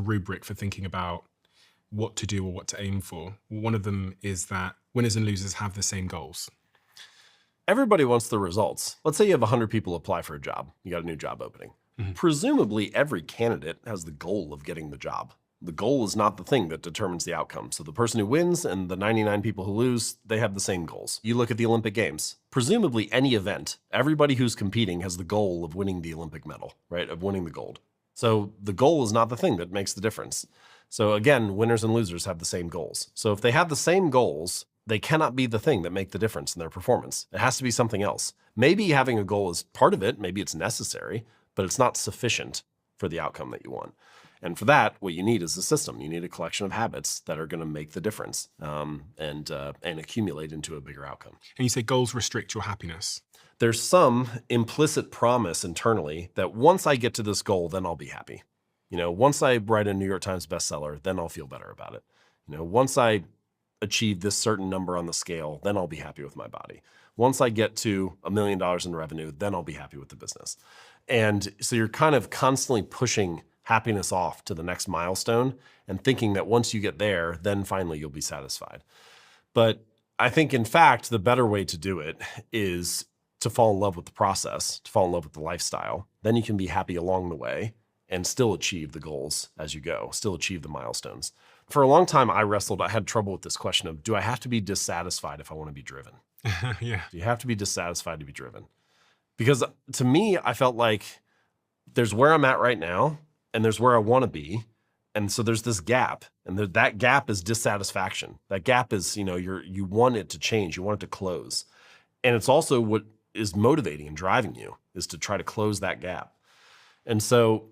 rubric for thinking about what to do or what to aim for. One of them is that winners and losers have the same goals. Everybody wants the results. Let's say you have 100 people apply for a job. You got a new job opening. Presumably, every candidate has the goal of getting the job. The goal is not the thing that determines the outcome. So the person who wins and the 99 people who lose, they have the same goals. You look at the Olympic Games. Presumably, any event, everybody who's competing has the goal of winning the Olympic medal, right? Of winning the gold. So the goal is not the thing that makes the difference. So again, winners and losers have the same goals. So if they have the same goals, they cannot be the thing that make the difference in their performance. It has to be something else. Maybe having a goal is part of it. Maybe it's necessary, but it's not sufficient for the outcome that you want. And for that, what you need is a system. You need a collection of habits that are going to make the difference and accumulate into a bigger outcome. And you say goals restrict your happiness. There's some implicit promise internally that once I get to this goal, then I'll be happy. Once I write a New York Times bestseller, then I'll feel better about it. Once I achieve this certain number on the scale, then I'll be happy with my body. Once I get to $1 million in revenue, then I'll be happy with the business. And so you're kind of constantly pushing happiness off to the next milestone and thinking that once you get there, then finally you'll be satisfied. But I think, in fact, the better way to do it is to fall in love with the process, to fall in love with the lifestyle. Then you can be happy along the way and still achieve the goals as you go, still achieve the milestones. For a long time, I had trouble with this question of, do I have to be dissatisfied if I want to be driven? Yeah. Do you have to be dissatisfied to be driven? Because to me, I felt like there's where I'm at right now, and there's where I want to be. And so there's this gap, and that gap is dissatisfaction. That gap is, you want it to change, you want it to close. And it's also what is motivating and driving you, is to try to close that gap. And so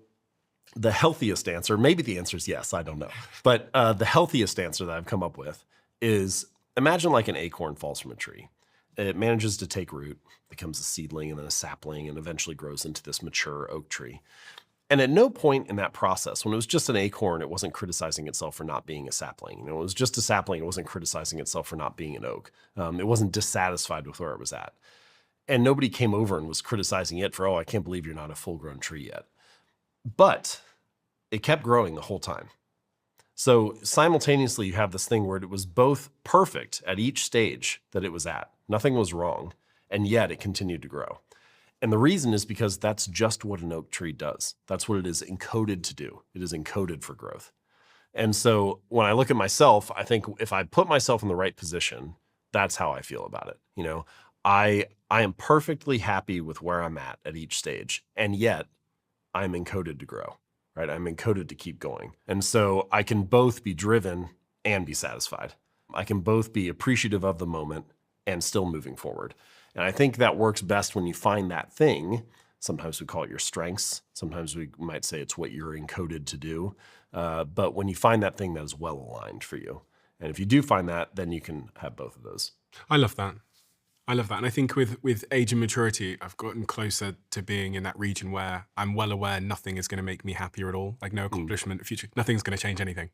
the healthiest answer, maybe the answer is yes, I don't know. But the healthiest answer that I've come up with is, imagine like an acorn falls from a tree. It manages to take root, becomes a seedling and then a sapling, and eventually grows into this mature oak tree. And at no point in that process, when it was just an acorn, it wasn't criticizing itself for not being a sapling. It was just a sapling, it wasn't criticizing itself for not being an oak. It wasn't dissatisfied with where it was at. And nobody came over and was criticizing it for, oh, I can't believe you're not a full-grown tree yet. But it kept growing the whole time. So simultaneously, you have this thing where it was both perfect at each stage that it was at. Nothing was wrong, and yet it continued to grow. And the reason is because that's just what an oak tree does. That's what it is encoded to do. It is encoded for growth. And so when I look at myself, I think if I put myself in the right position, that's how I feel about it. I am perfectly happy with where I'm at each stage, and yet I'm encoded to grow, right? I'm encoded to keep going. And so I can both be driven and be satisfied. I can both be appreciative of the moment and still moving forward. And I think that works best when you find that thing. Sometimes we call it your strengths. Sometimes we might say it's what you're encoded to do. But when you find that thing that is well aligned for you, and if you do find that, then you can have both of those. I love that. And I think with age and maturity, I've gotten closer to being in that region where I'm well aware nothing is going to make me happier at all. Like no accomplishment, future, nothing's going to change anything.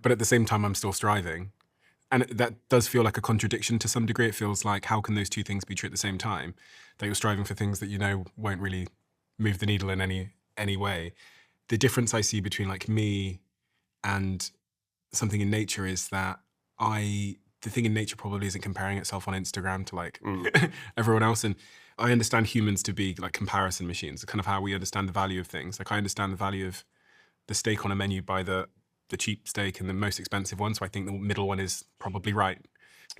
But at the same time, I'm still striving. And that does feel like a contradiction to some degree. It feels like, how can those two things be true at the same time? That you're striving for things that won't really move the needle in any way. The difference I see between like me and something in nature is that the thing in nature probably isn't comparing itself on Instagram to like everyone else. And I understand humans to be like comparison machines, kind of how we understand the value of things. Like I understand the value of the steak on a menu by the cheap steak and the most expensive one. So I think the middle one is probably right.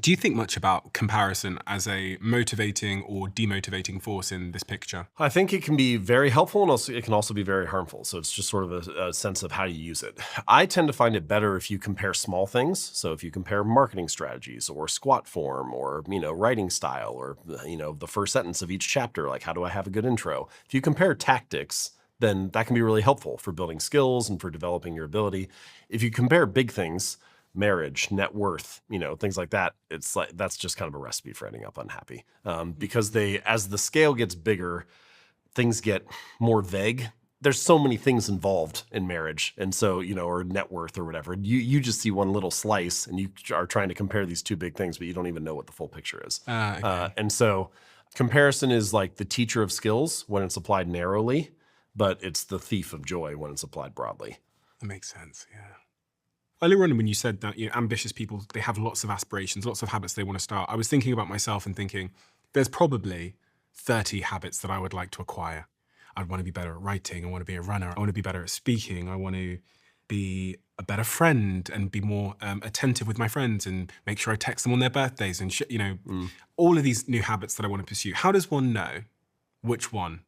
Do you think much about comparison as a motivating or demotivating force in this picture? I think it can be very helpful, and it can also be very harmful. So it's just sort of a sense of how you use it. I tend to find it better if you compare small things. So if you compare marketing strategies or squat form or, writing style or, the first sentence of each chapter, like how do I have a good intro? If you compare tactics, then that can be really helpful for building skills and for developing your ability. If you compare big things, marriage, net worth, things like that, it's like that's just kind of a recipe for ending up unhappy. Because as the scale gets bigger, things get more vague. There's so many things involved in marriage, and so or net worth or whatever. You just see one little slice, and you are trying to compare these two big things, but you don't even know what the full picture is. Okay. And so comparison is like the teacher of skills when it's applied narrowly, but it's the thief of joy when it's applied broadly. That makes sense. Yeah. Earlier on, when you said that ambitious people, they have lots of aspirations, lots of habits they want to start, I was thinking about myself and thinking there's probably 30 habits that I would like to acquire. I'd want to be better at writing. I want to be a runner. I want to be better at speaking. I want to be a better friend and be more attentive with my friends and make sure I text them on their birthdays and all of these new habits that I want to pursue. How does one know which one